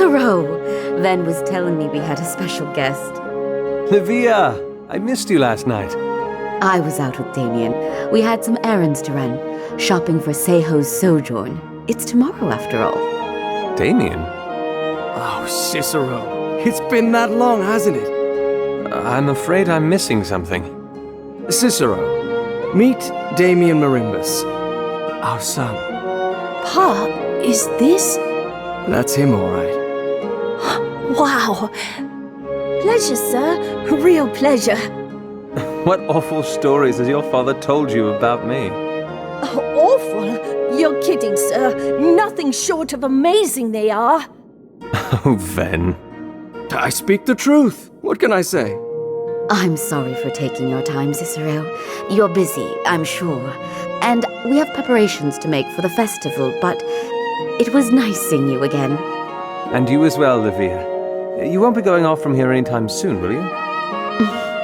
Cicero! Ven was telling me we had a special guest. Livia! I missed you last night. I was out with Damien. We had some errands to run. Shopping for Seiho's sojourn. It's tomorrow, after all. Damien? Oh, Cicero. It's been that long, hasn't it? I'm afraid I'm missing something. Cicero, meet Damien Marimbus, our son. Pa, is this? That's him, all right. Wow. Pleasure, sir. Real pleasure. What awful stories has your father told you about me? Oh, awful? You're kidding, sir. Nothing short of amazing they are. Oh, Ven. I speak the truth. What can I say? I'm sorry for taking your time, Cicero. You're busy, I'm sure. And we have preparations to make for the festival, but it was nice seeing you again. And you as well, Livia. You won't be going off from here anytime soon, will you?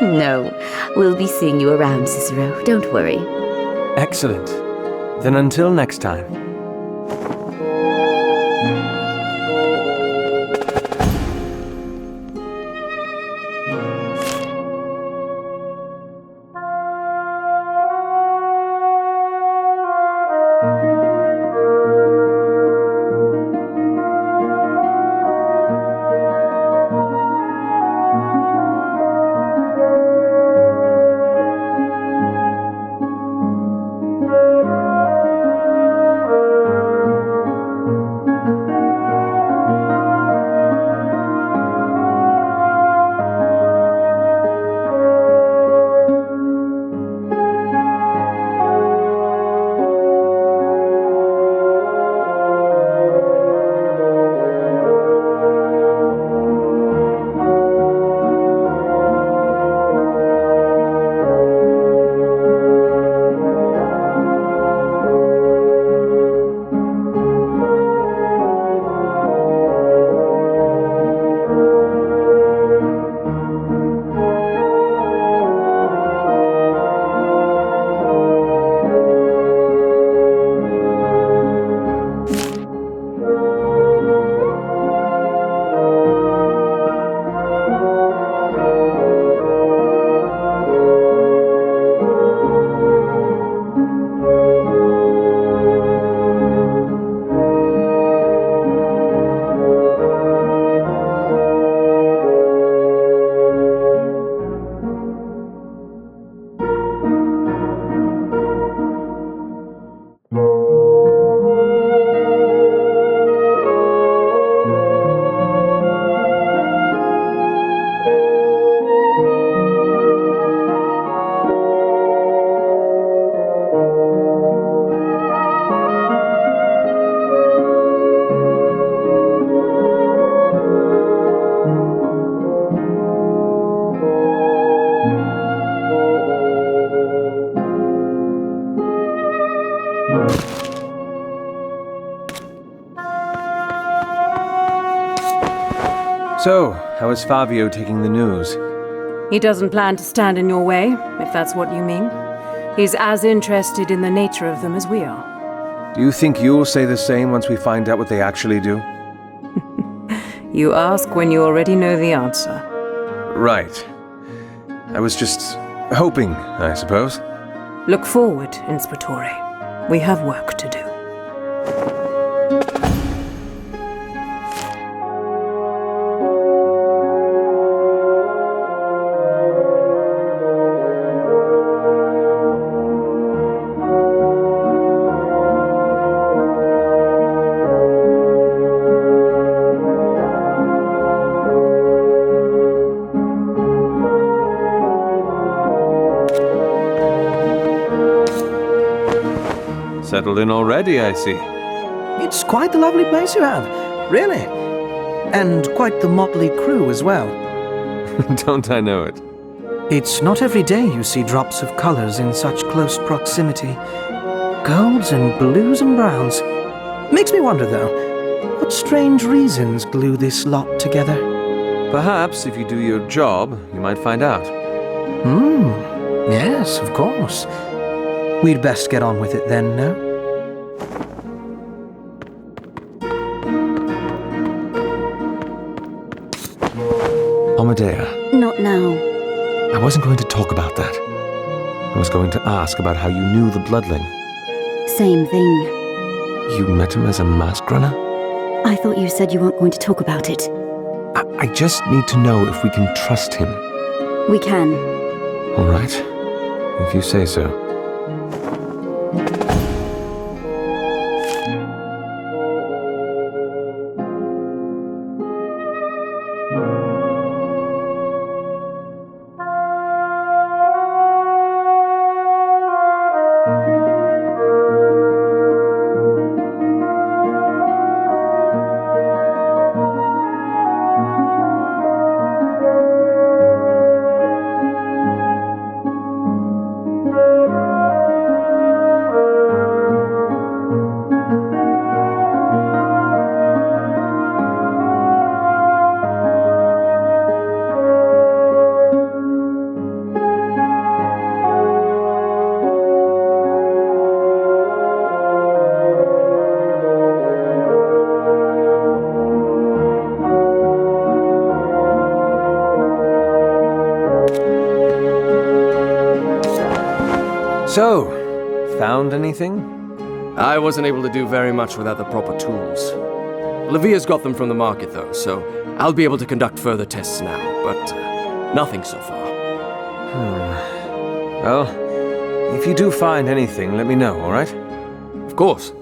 No, we'll be seeing you around, Cicero. Don't worry. Excellent. Then until next time. So, how is Fabio taking the news? He doesn't plan to stand in your way, if that's what you mean. He's as interested in the nature of them as we are. Do you think you'll say the same once we find out what they actually do? You ask when you already know the answer. Right. I was just hoping, I suppose. Look forward, Inspectore. We have work to do. Settled in already, I see. It's quite the lovely place you have, really. And quite the motley crew as well. Don't I know it? It's not every day you see drops of colors in such close proximity. Golds and blues and browns. Makes me wonder, though, what strange reasons glue this lot together? Perhaps if you do your job, you might find out. Yes, of course. We'd best get on with it then, no? Amedea, Not now. I wasn't going to talk about that. I was going to ask about how you knew the bloodling. Same thing. You met him as a mask runner? I thought you said you weren't going to talk about it. I just need to know if we can trust him. We can. All right. If you say so. So, found anything? I wasn't able to do very much without the proper tools. Levia's got them from the market, though, so I'll be able to conduct further tests now, but nothing so far. Well, if you do find anything, let me know, all right? Of course.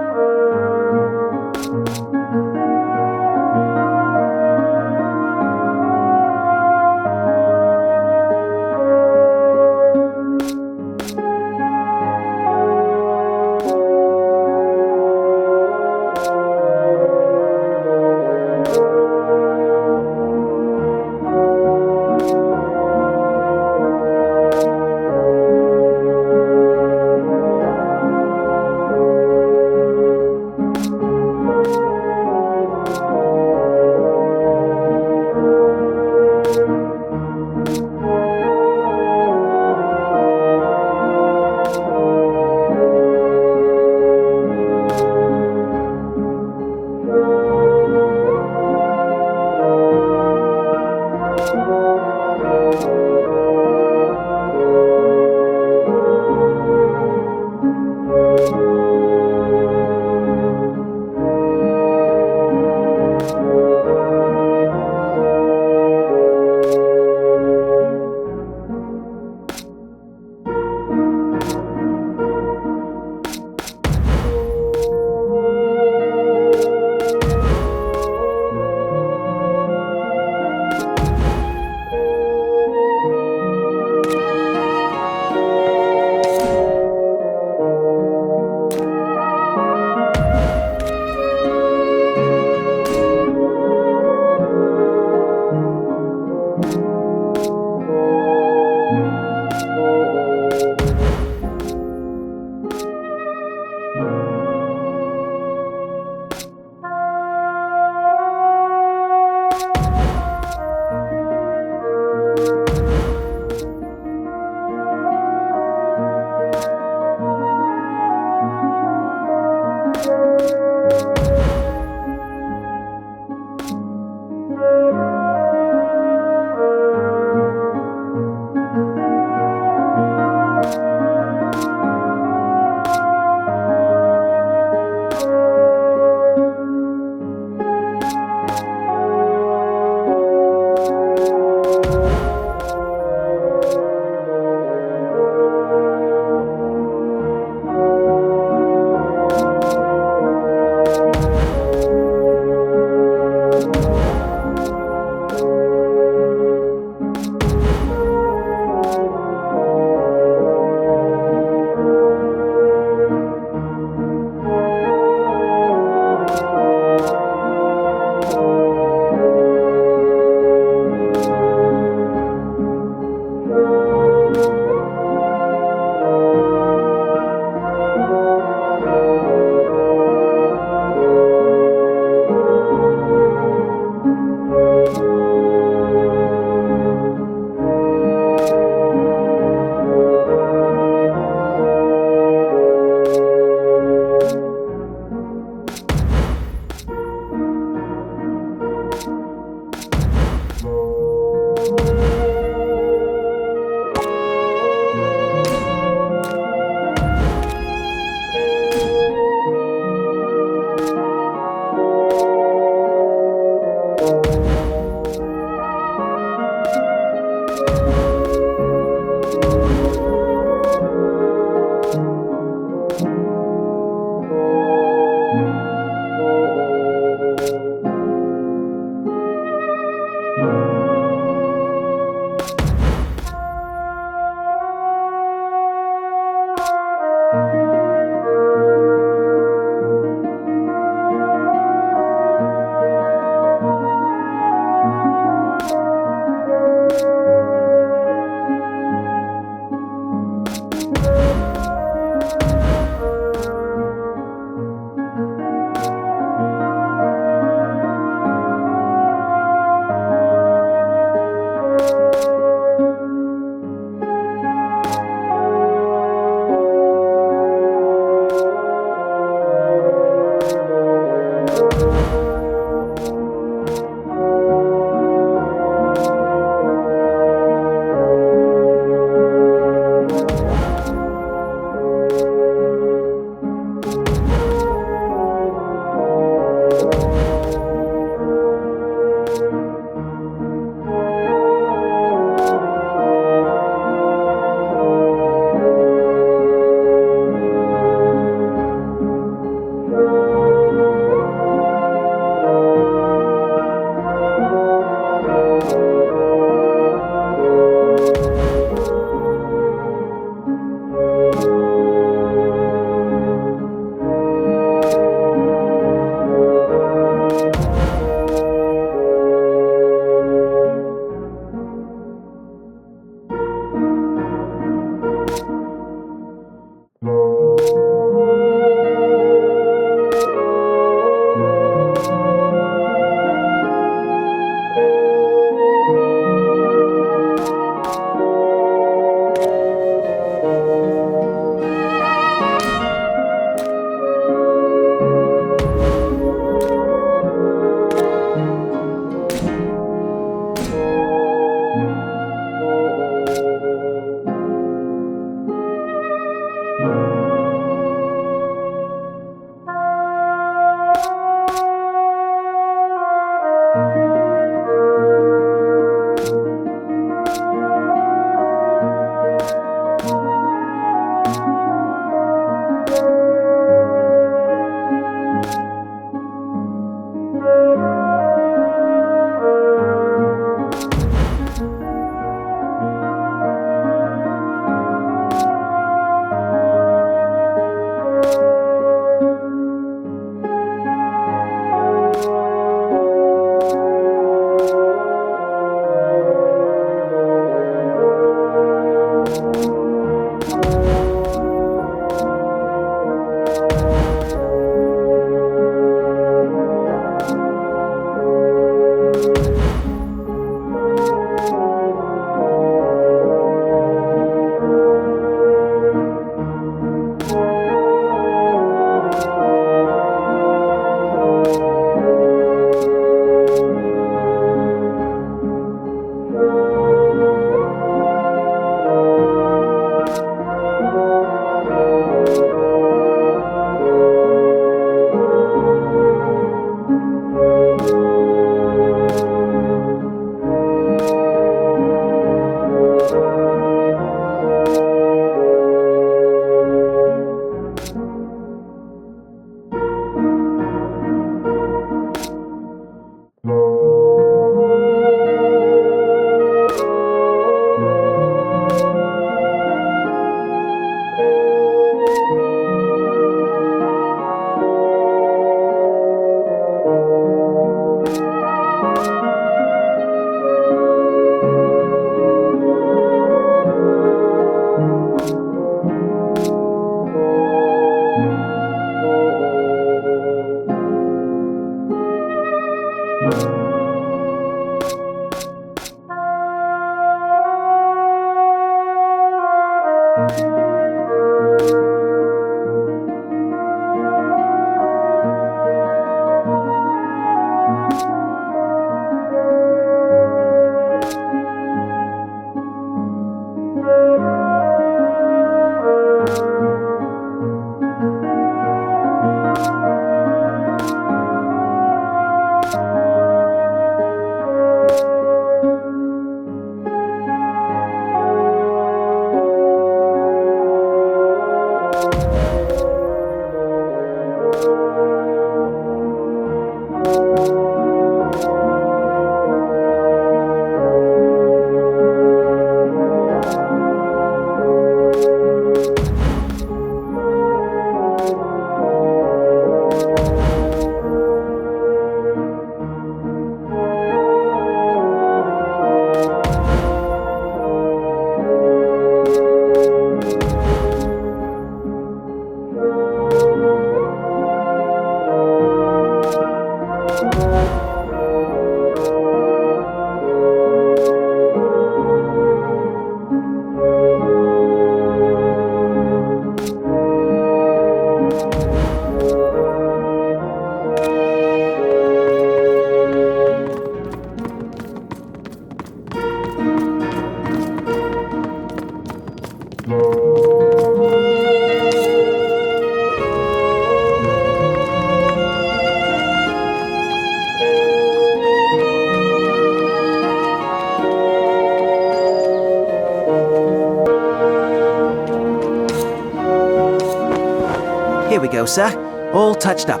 Here we go, sir. All touched up.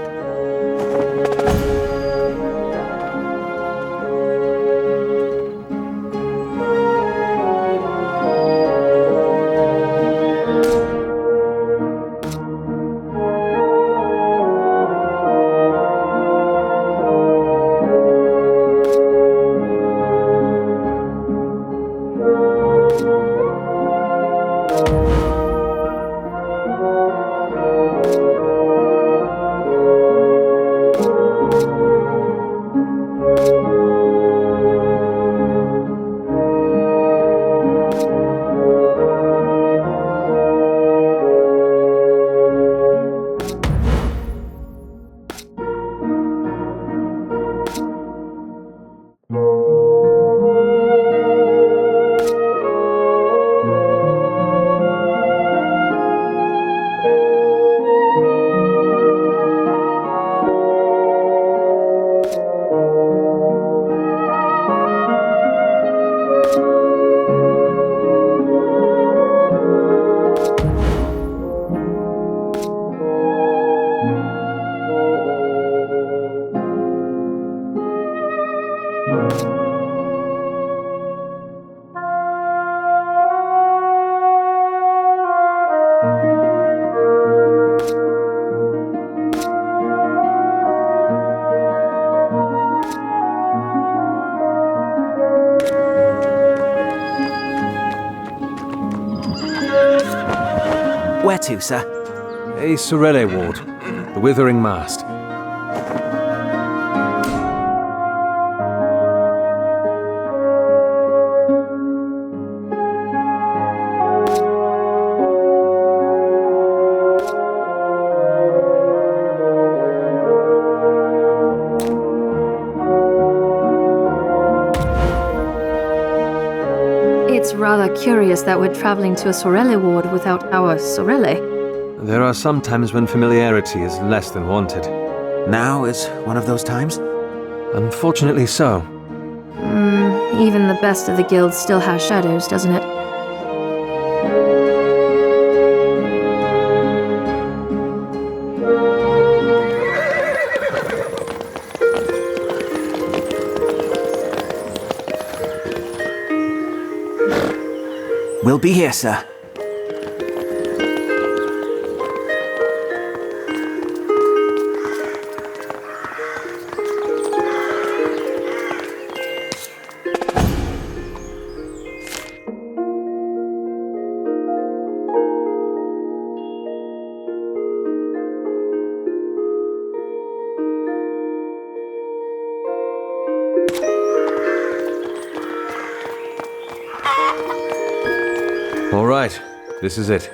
Where to, sir? A Sorelle ward. The Withering Mast. It's rather curious that we're traveling to a Sorelle ward without our Sorelle. There are some times when familiarity is less than wanted. Now is one of those times? Unfortunately so. Even the best of the guilds still has shadows, doesn't it? We'll be here, sir. All right, this is it.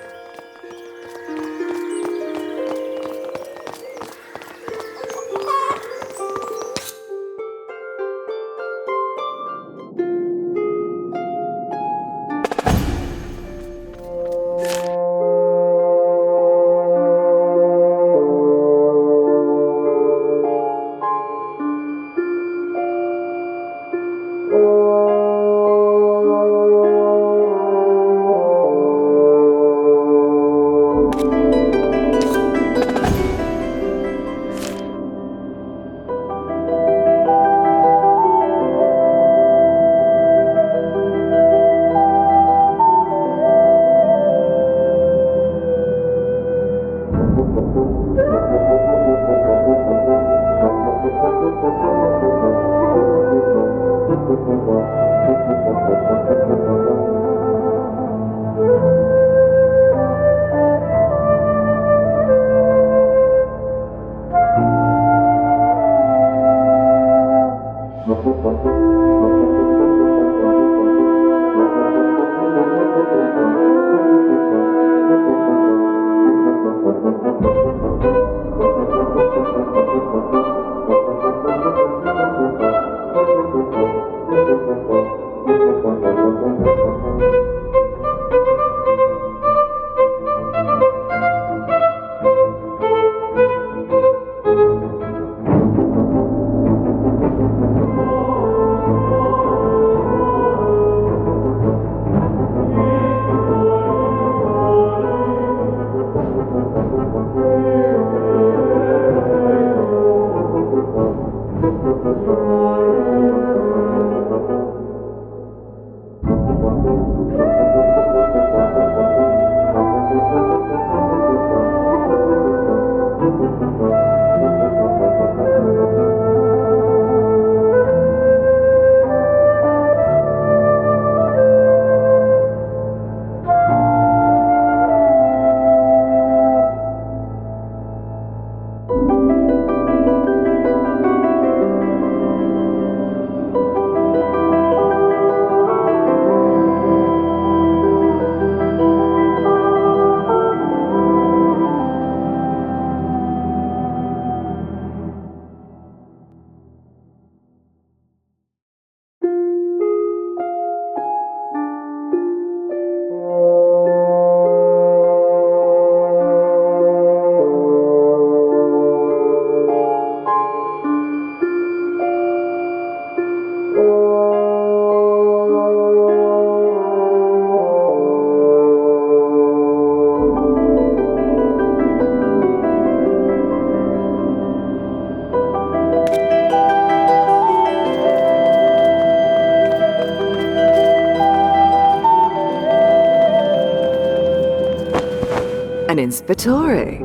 An inspectore.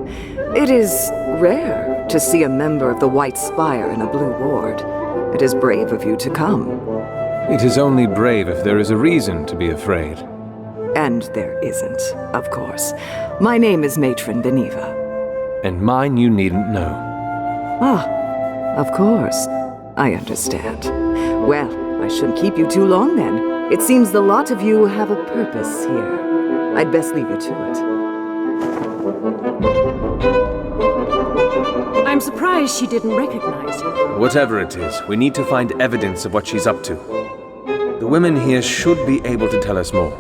It is rare to see a member of the White Spire in a blue ward. It is brave of you to come. It is only brave if there is a reason to be afraid. And there isn't, of course. My name is Matron Beneva. And mine you needn't know. Ah, of course. I understand. Well, I shouldn't keep you too long then. It seems the lot of you have a purpose here. I'd best leave you to it. I'm surprised she didn't recognize you. Whatever it is, we need to find evidence of what she's up to. The women here should be able to tell us more.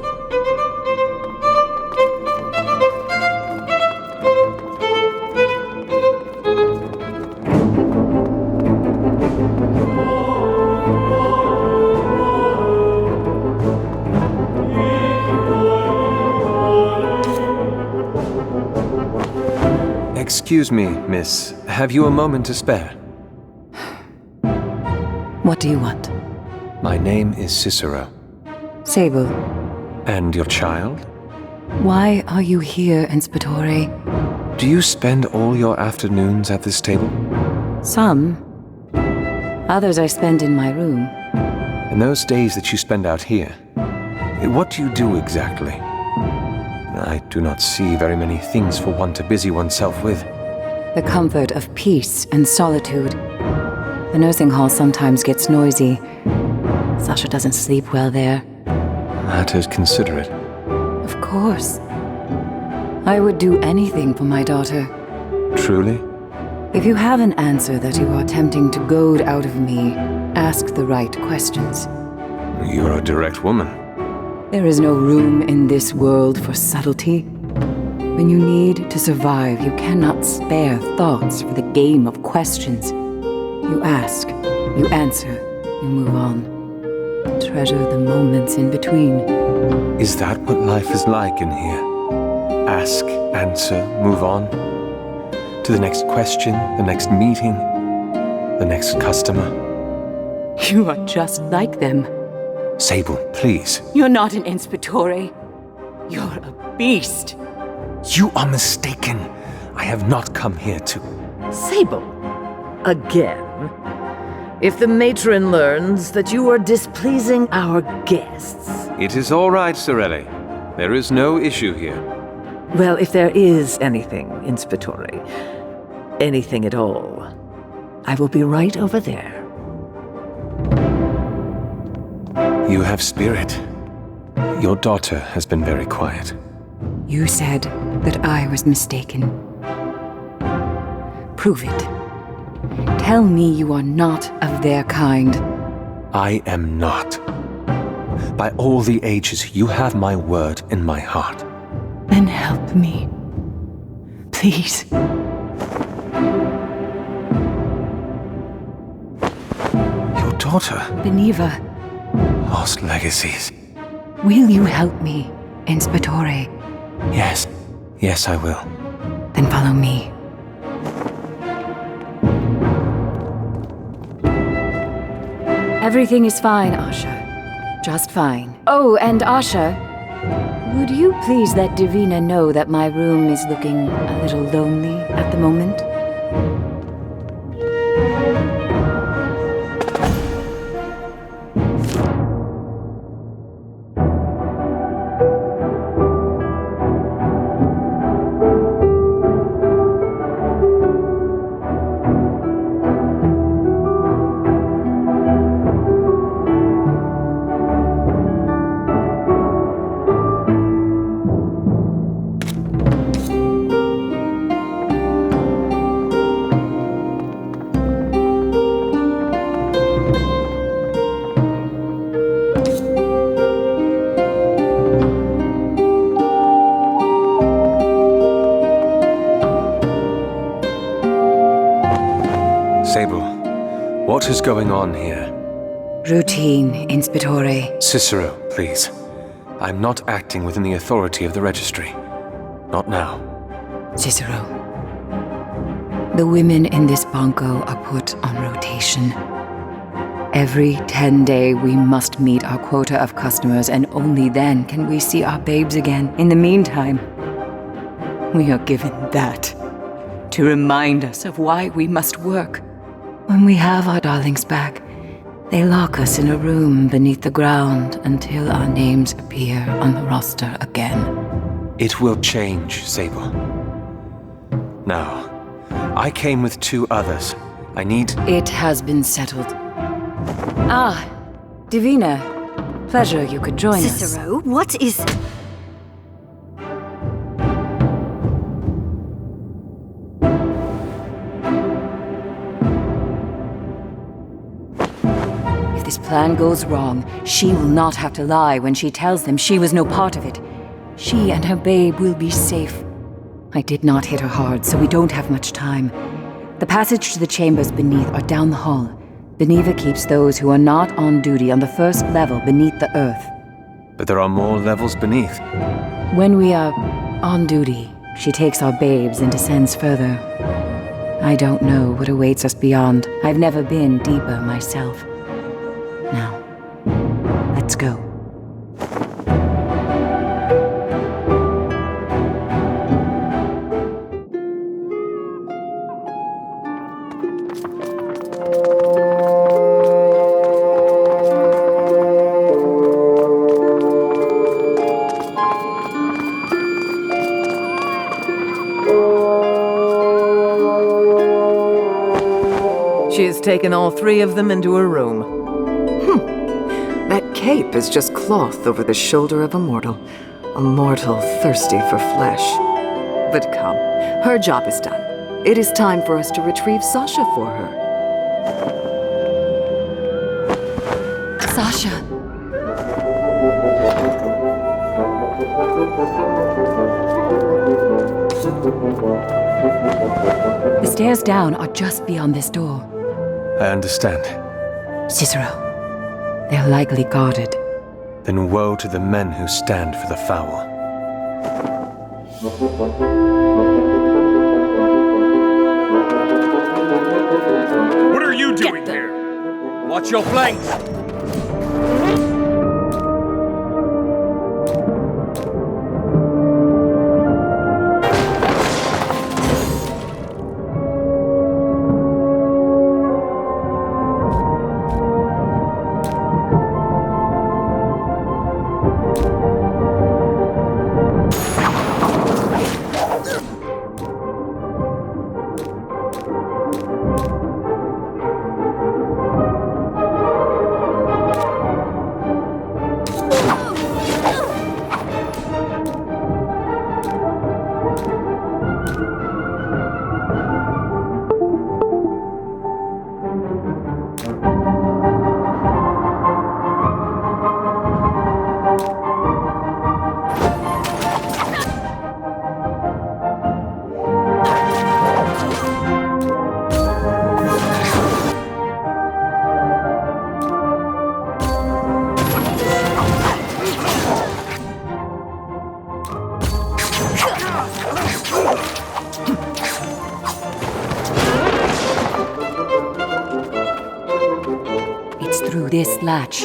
Excuse me, miss. Have you a moment to spare? What do you want? My name is Cicero. Sable. And your child? Why are you here, Inspectore? Do you spend all your afternoons at this table? Some. Others I spend in my room. And those days that you spend out here, what do you do exactly? I do not see very many things for one to busy oneself with. The comfort of peace and solitude. The nursing hall sometimes gets noisy. Sasha doesn't sleep well there. That is considerate. Of Of course. I would do anything for my daughter. Truly? If you have an answer that you are attempting to goad out of me, ask the right questions. You're a direct woman. There is no room in this world for subtlety. When you need to survive, you cannot spare thoughts for the game of questions. You ask, you answer, you move on. Treasure the moments in between. Is that what life is like in here? Ask, answer, move on? To the next question, the next meeting, the next customer? You are just like them. Sable, please. You're not an inspectore. You're a beast. You are mistaken. I have not come here to... Sable? Again? If the matron learns that you are displeasing our guests... It is all right, Sorelli. There is no issue here. Well, if there is anything, Inspectore, anything at all, I will be right over there. You have spirit. Your daughter has been very quiet. You said that I was mistaken. Prove it. Tell me you are not of their kind. I am not. By all the ages, you have my word in my heart. Then help me. Please. Your daughter? Beneva. Lost legacies. Will you help me, Inspectore? Yes. Yes, I will. Then follow me. Everything is fine, Asha. Just fine. Oh, and Asha, would you please let Divina know that my room is looking a little lonely at the moment? Sable, what is going on here? Routine, Inspectore. Cicero, please. I'm not acting within the authority of the registry. Not now. Cicero. The women in this banco are put on rotation. Every 10-day we must meet our quota of customers, and only then can we see our babes again. In the meantime, we are given that to remind us of why we must work. When we have our darlings back, they lock us in a room beneath the ground until our names appear on the roster again. It will change, Sable. Now, I came with 2 others. I need... It has been settled. Ah, Divina. Pleasure you could join us. Cicero, what is... If this plan goes wrong, she will not have to lie when she tells them she was no part of it. She and her babe will be safe. I did not hit her hard, so we don't have much time. The passage to the chambers beneath are down the hall. Beneva keeps those who are not on duty on the first level beneath the earth. But there are more levels beneath. When we are on duty, she takes our babes and descends further. I don't know what awaits us beyond. I've never been deeper myself. Now, let's go. She has taken all 3 of them into her room. That cape is just cloth over the shoulder of a mortal. A mortal thirsty for flesh. But come, her job is done. It is time for us to retrieve Sasha for her. Sasha. The stairs down are just beyond this door. I understand. Cicero, they're likely guarded. Then woe to the men who stand for the foul. What are you doing here? Watch your flanks! It's through this latch.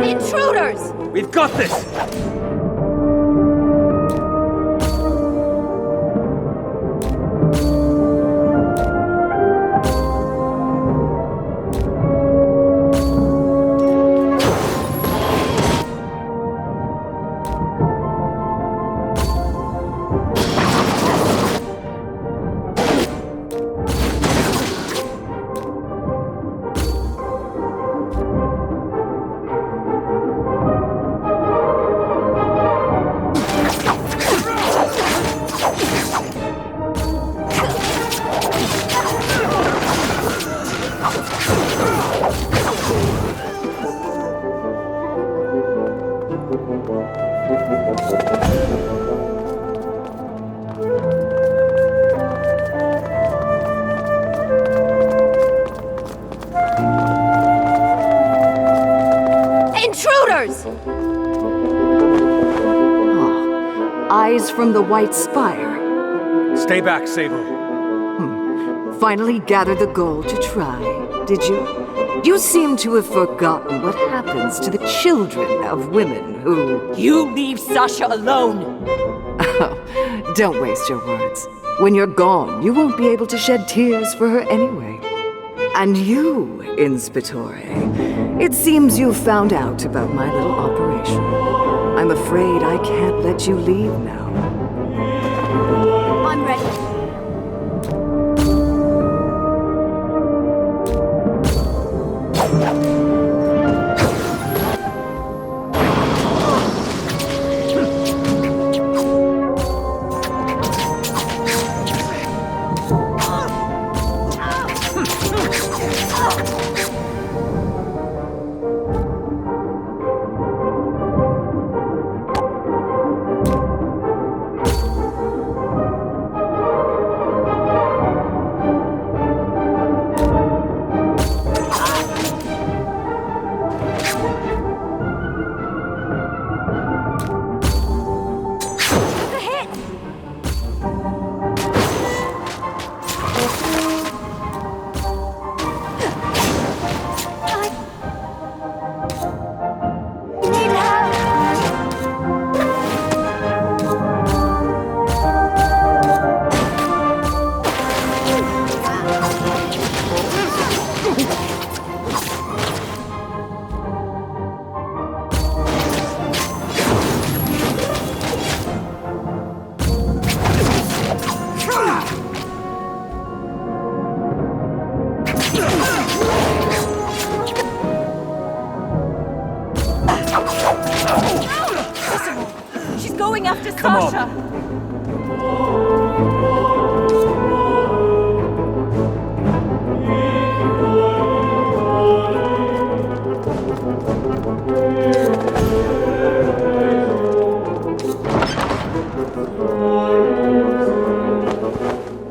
Intruders! We've got this! Intruders! Eyes from the White Spire. Stay back, Sable. Finally gathered the gold to try, did you? You seem to have forgotten what happens to the children of women who... You leave Sasha alone! Oh, don't waste your words. When you're gone, you won't be able to shed tears for her anyway. And you, Inspitore, it seems you've found out about my little operation. I'm afraid I can't let you leave now. I'm ready.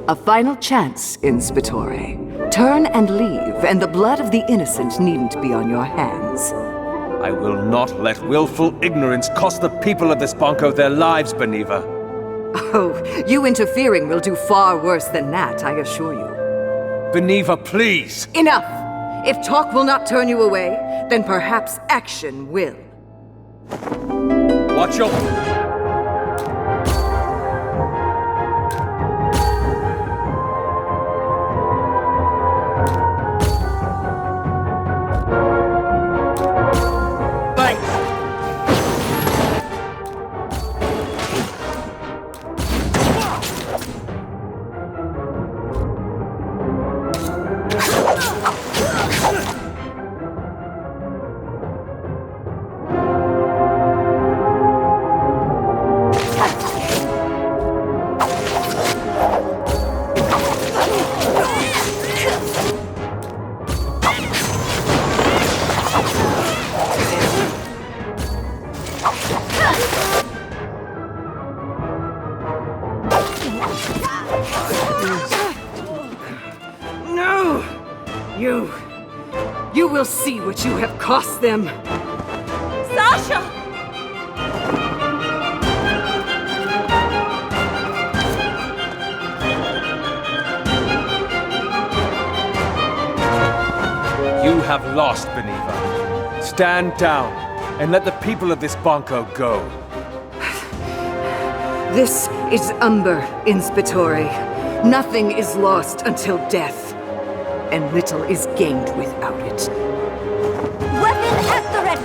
A final chance, Inspitore. Turn and leave, and the blood of the innocent needn't be on your hands. I will not let willful ignorance cost the people of this Banco their lives, Beneva. Oh, you interfering will do far worse than that, I assure you. Beneva, please! Enough! If talk will not turn you away, then perhaps action will. Watch your... No! You will see what you have cost them. Sasha! You have lost, Beneva. Stand down and let the people of this Banco go. This is Umber, Inspitore. Nothing is lost until death, and little is gained without it. Weapon at the ready!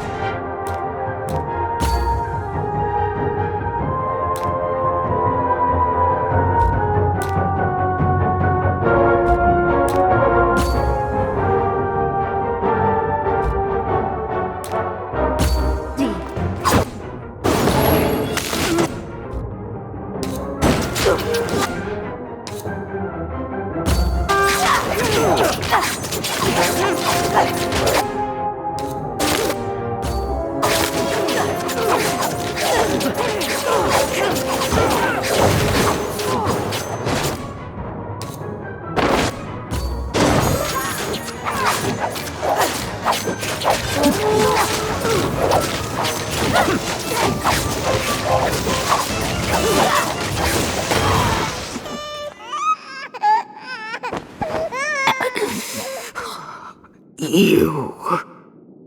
You...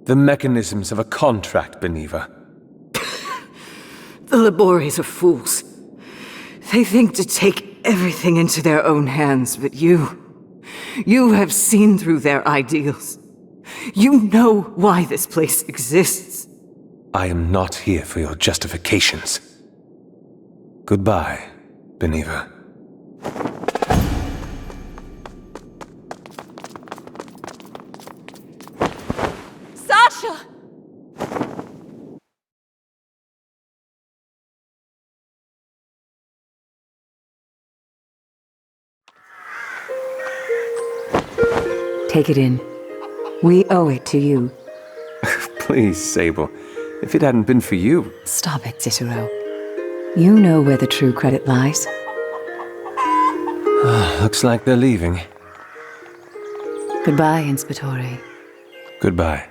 The mechanisms of a contract, Beneva. The Labores are fools. They think to take everything into their own hands, but you have seen through their ideals. You know why this place exists. I am not here for your justifications. Goodbye, Beneva. Sasha! Take it in. We owe it to you. Please, Sable. If it hadn't been for you... Stop it, Cicero. You know where the true credit lies. Looks like they're leaving. Goodbye, Inspitore. Goodbye.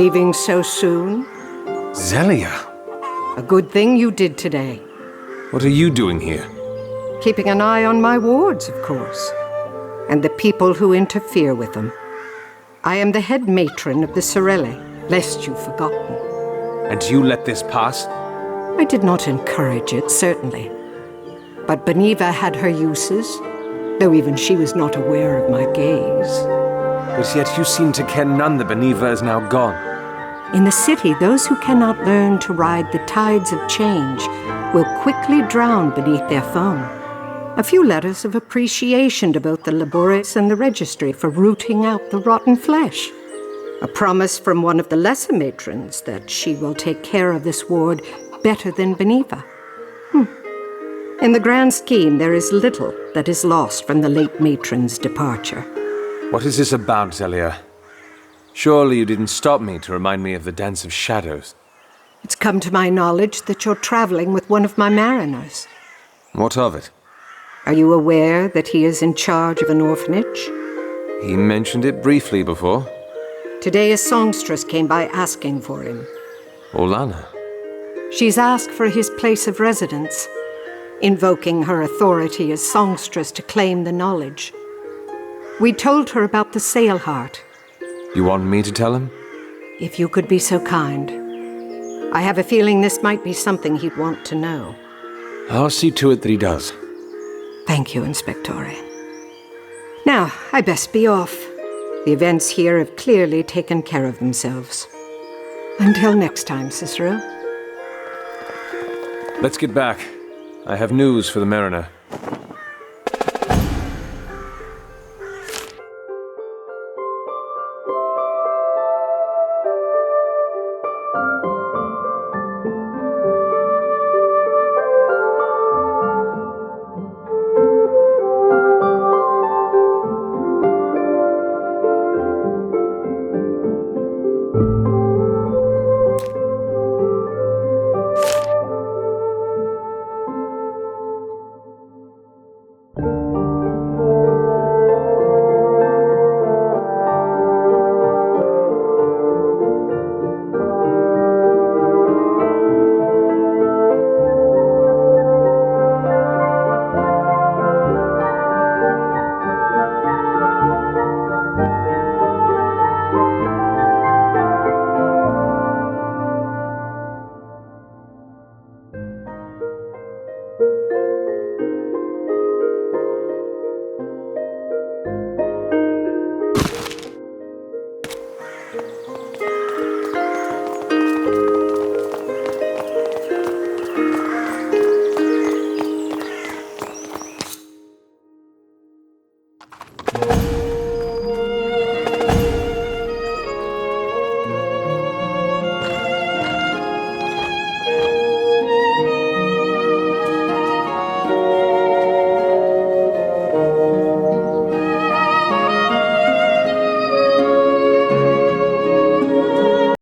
Leaving so soon? Zelia, A good thing you did today. what are you doing here? Keeping an eye on my wards, of course, and the people who interfere with them. I am the head matron of the Sorelli, lest you've forgotten. And you let this pass? I did not encourage it, certainly. But Beniva had her uses, though even she was not aware of my gaze. But yet you seem to care none that Beniva is now gone. In the city, those who cannot learn to ride the tides of change will quickly drown beneath their foam. A few letters of appreciation to both the Labores and the Registry for rooting out the rotten flesh. A promise from one of the lesser matrons that she will take care of this ward better than Beniva. In the grand scheme, there is little that is lost from the late matron's departure. What is this about, Zelia? Surely you didn't stop me to remind me of the Dance of Shadows. It's come to my knowledge that you're traveling with one of my mariners. What of it? Are you aware that he is in charge of an orphanage? He mentioned it briefly before. Today a songstress came by asking for him. Olana. She's asked for his place of residence, invoking her authority as songstress to claim the knowledge. We told her about the sail heart. You want me to tell him? If you could be so kind. I have a feeling this might be something he'd want to know. I'll see to it that he does. Thank you, Inspectore. Now, I best be off. The events here have clearly taken care of themselves. Until next time, Cicero. Let's get back. I have news for the mariner.